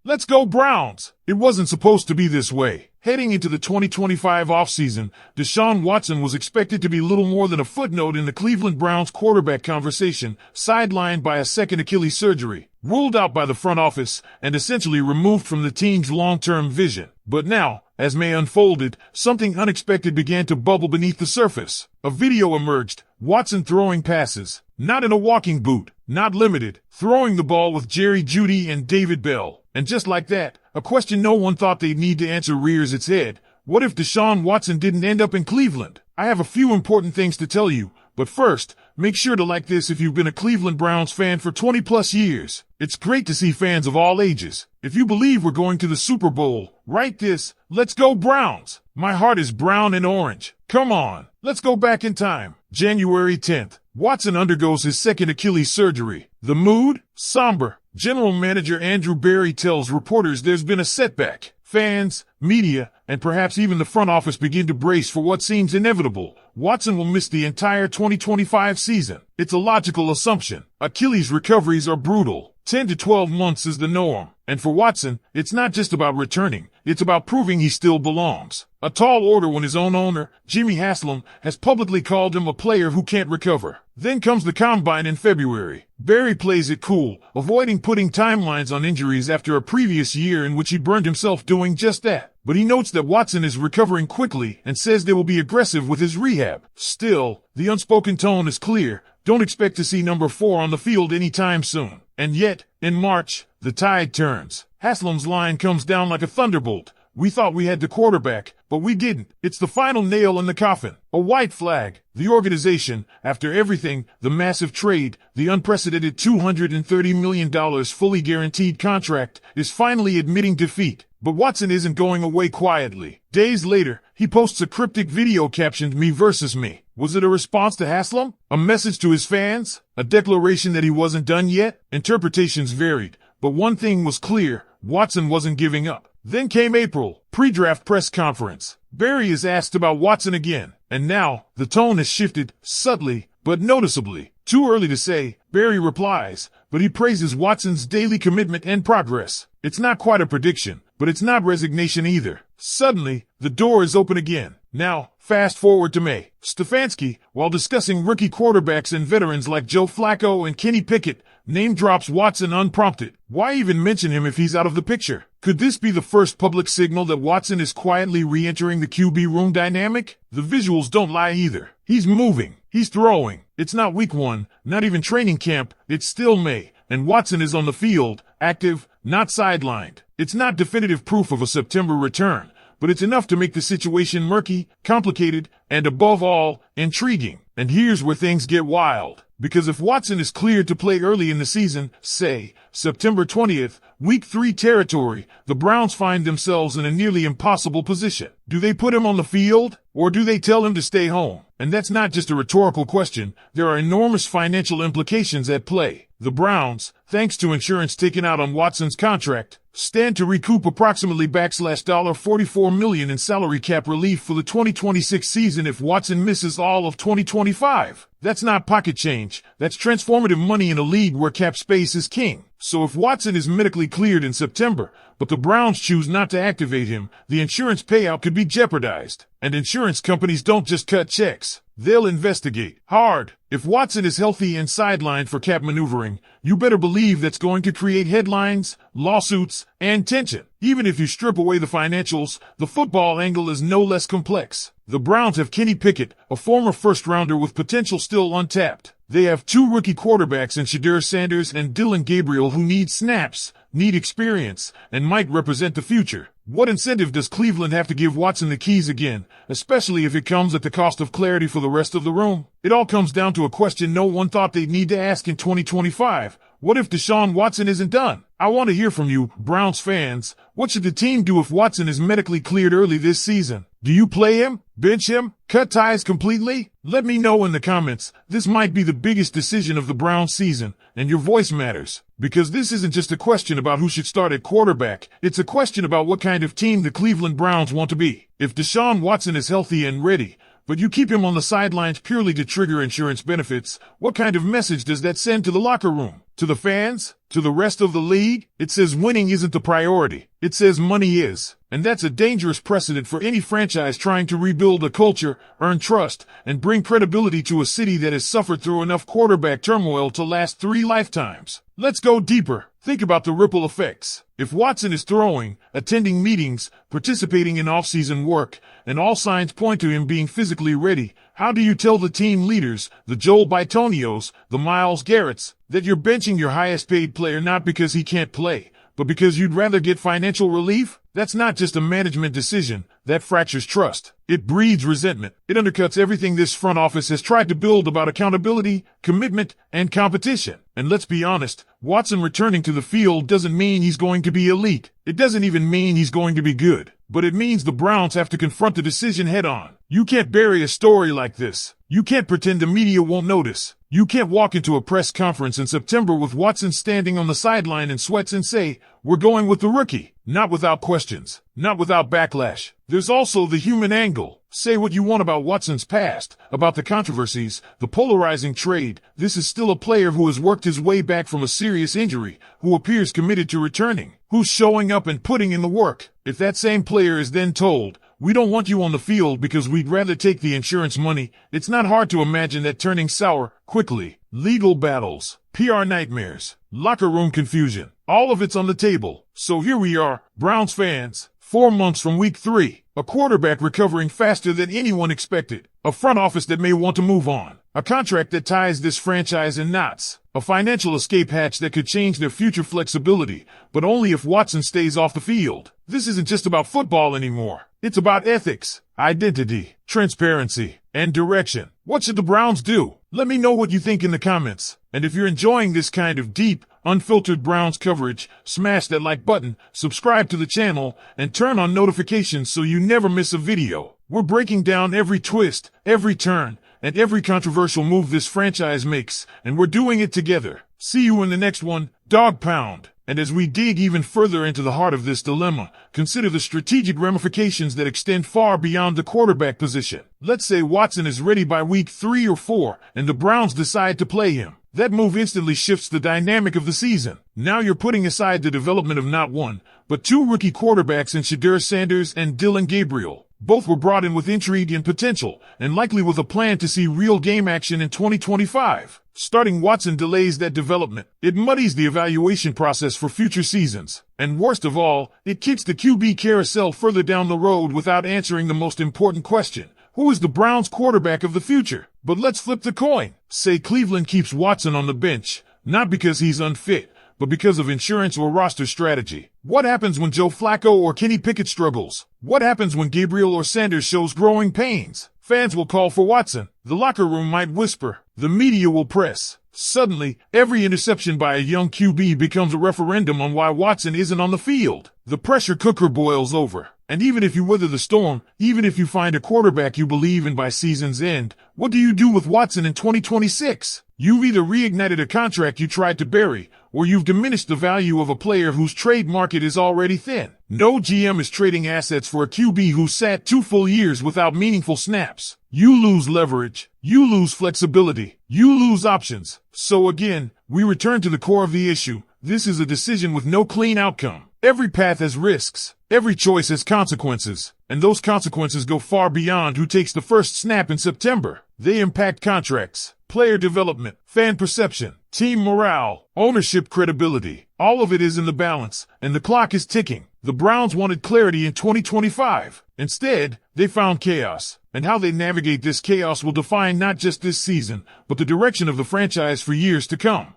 Let's go Browns! It wasn't supposed to be this way. Heading into the 2025 offseason, Deshaun Watson was expected to be little more than a footnote in the Cleveland Browns quarterback conversation, sidelined by a second Achilles surgery, ruled out by the front office, and essentially removed from the team's long-term vision. But now, as May unfolded, something unexpected began to bubble beneath the surface. A video emerged, Watson throwing passes, not in a walking boot, not limited, throwing the ball with Jerry Jeudy and David Bell. And just like that, a question no one thought they'd need to answer rears its head. What if Deshaun Watson didn't end up in Cleveland? I have a few important things to tell you, but first, make sure to like this if you've been a Cleveland Browns fan for 20 plus years. It's great to see fans of all ages. If you believe we're going to the Super Bowl, write this, let's go Browns. My heart is brown and orange. Come on, let's go back in time. January 10th, Watson undergoes his second Achilles surgery. The mood? Somber. General Manager Andrew Berry tells reporters there's been a setback. Fans, media, and perhaps even the front office begin to brace for what seems inevitable. Watson will miss the entire 2025 season. It's a logical assumption. Achilles recoveries are brutal. 10 to 12 months is the norm. And for Watson, it's not just about returning. It's about proving he still belongs. A tall order when his own owner, Jimmy Haslam, has publicly called him a player who can't recover. Then comes the combine in February. Berry plays it cool, avoiding putting timelines on injuries after a previous year in which he burned himself doing just that. But he notes that Watson is recovering quickly and says they will be aggressive with his rehab. Still, the unspoken tone is clear. Don't expect to see number 4 on the field anytime soon. And yet, in March, the tide turns. Haslam's line comes down like a thunderbolt. We thought we had the quarterback, but we didn't. It's the final nail in the coffin. A white flag. The organization, after everything, the massive trade, the unprecedented $230 million fully guaranteed contract, is finally admitting defeat. But Watson isn't going away quietly. Days later, he posts a cryptic video captioned "Me versus me." Was it a response to Haslam? A message to his fans? A declaration that he wasn't done yet? Interpretations varied, but one thing was clear, Watson wasn't giving up. Then came April, pre-draft press conference. Berry is asked about Watson again, and now, the tone has shifted, subtly, but noticeably. Too early to say, Berry replies, but he praises Watson's daily commitment and progress. It's not quite a prediction, but it's not resignation either. Suddenly, the door is open again. Now, fast forward to May. Stefanski, while discussing rookie quarterbacks and veterans like Joe Flacco and Kenny Pickett, name drops Watson unprompted. Why even mention him if he's out of the picture? Could this be the first public signal that Watson is quietly re-entering the QB room dynamic? The visuals don't lie either. He's moving. He's throwing. It's not week 1, not even training camp. It's still May, and Watson is on the field, active, not sidelined. It's not definitive proof of a September return, but it's enough to make the situation murky, complicated, and above all, intriguing. And here's where things get wild. Because if Watson is cleared to play early in the season, say, September 20th, Week 3 territory, the Browns find themselves in a nearly impossible position. Do they put him on the field, or do they tell him to stay home? And that's not just a rhetorical question. There are enormous financial implications at play. The Browns, thanks to insurance taken out on Watson's contract, stand to recoup approximately $44 million in salary cap relief for the 2026 season if Watson misses all of 2025. That's not pocket change. That's transformative money in a league where cap space is king. So if Watson is medically cleared in September, but the Browns choose not to activate him, the insurance payout could be jeopardized. And insurance companies don't just cut checks. They'll investigate hard. If Watson is healthy and sidelined for cap maneuvering, you better believe that's going to create headlines, lawsuits, and tension. Even if you strip away the financials, the football angle is no less complex. The Browns have Kenny Pickett, a former first-rounder with potential still untapped. They have 2 rookie quarterbacks in Shedeur Sanders and Dylan Gabriel who need snaps, need experience, and might represent the future. What incentive does Cleveland have to give Watson the keys again, especially if it comes at the cost of clarity for the rest of the room? It all comes down to a question no one thought they'd need to ask in 2025. What if Deshaun Watson isn't done? I want to hear from you, Browns fans. What should the team do if Watson is medically cleared early this season? Do you play him? Bench him? Cut ties completely? Let me know in the comments. This might be the biggest decision of the Browns season, and your voice matters. Because this isn't just a question about who should start at quarterback. It's a question about what kind of team the Cleveland Browns want to be. If Deshaun Watson is healthy and ready, but you keep him on the sidelines purely to trigger insurance benefits. What kind of message does that send to the locker room? To the fans? To the rest of the league? It says winning isn't the priority. It says money is. And that's a dangerous precedent for any franchise trying to rebuild a culture, earn trust, and bring credibility to a city that has suffered through enough quarterback turmoil to last 3 lifetimes. Let's go deeper. Think about the ripple effects. If Watson is throwing, attending meetings, participating in off-season work, and all signs point to him being physically ready, how do you tell the team leaders, the Joel Bitonios, the Myles Garretts, that you're benching your highest paid player not because he can't play, but because you'd rather get financial relief? That's not just a management decision. That fractures trust. It breeds resentment. It undercuts everything this front office has tried to build about accountability, commitment, and competition. And let's be honest, Watson returning to the field doesn't mean he's going to be elite. It doesn't even mean he's going to be good. But it means the Browns have to confront the decision head on. You can't bury a story like this. You can't pretend the media won't notice. You can't walk into a press conference in September with Watson standing on the sideline in sweats and say, "We're going with the rookie." Not without questions. Not without backlash. There's also the human angle. Say what you want about Watson's past, about the controversies, the polarizing trade. This is still a player who has worked his way back from a serious injury, who appears committed to returning, who's showing up and putting in the work. If that same player is then told, "We don't want you on the field because we'd rather take the insurance money," it's not hard to imagine that turning sour quickly. Legal battles, PR nightmares, locker room confusion. All of it's on the table. So here we are, Browns fans, 4 months from week 3. A quarterback recovering faster than anyone expected. A front office that may want to move on. A contract that ties this franchise in knots. A financial escape hatch that could change their future flexibility, but only if Watson stays off the field. This isn't just about football anymore. It's about ethics, identity, transparency, and direction. What should the Browns do? Let me know what you think in the comments. And if you're enjoying this kind of deep, unfiltered Browns coverage, smash that like button, subscribe to the channel, and turn on notifications so you never miss a video. We're breaking down every twist, every turn, and every controversial move this franchise makes, and we're doing it together. See you in the next one, Dawg Pound. And as we dig even further into the heart of this dilemma, consider the strategic ramifications that extend far beyond the quarterback position. Let's say Watson is ready by week 3 or 4, and the Browns decide to play him. That move instantly shifts the dynamic of the season. Now you're putting aside the development of not one, but 2 rookie quarterbacks in Shedeur Sanders and Dillon Gabriel. Both were brought in with intrigue and potential, and likely with a plan to see real game action in 2025. Starting Watson delays that development. It muddies the evaluation process for future seasons. And worst of all, it kicks the QB carousel further down the road without answering the most important question. Who is the Browns quarterback of the future? But let's flip the coin. Say Cleveland keeps Watson on the bench, not because he's unfit, but because of insurance or roster strategy. What happens when Joe Flacco or Kenny Pickett struggles? What happens when Gabriel or Sanders shows growing pains? Fans will call for Watson. The locker room might whisper. The media will press. Suddenly, every interception by a young QB becomes a referendum on why Watson isn't on the field. The pressure cooker boils over. And even if you weather the storm, even if you find a quarterback you believe in by season's end, what do you do with Watson in 2026? You've either reignited a contract you tried to bury, or you've diminished the value of a player whose trade market is already thin. No GM is trading assets for a QB who sat 2 full years without meaningful snaps. You lose leverage. You lose flexibility. You lose options. So again, we return to the core of the issue. This is a decision with no clean outcome. Every path has risks. Every choice has consequences. And those consequences go far beyond who takes the first snap in September. They impact contracts, player development, fan perception, team morale, ownership credibility. All of it is in the balance, and the clock is ticking. The Browns wanted clarity in 2025. Instead, they found chaos. And how they navigate this chaos will define not just this season, but the direction of the franchise for years to come.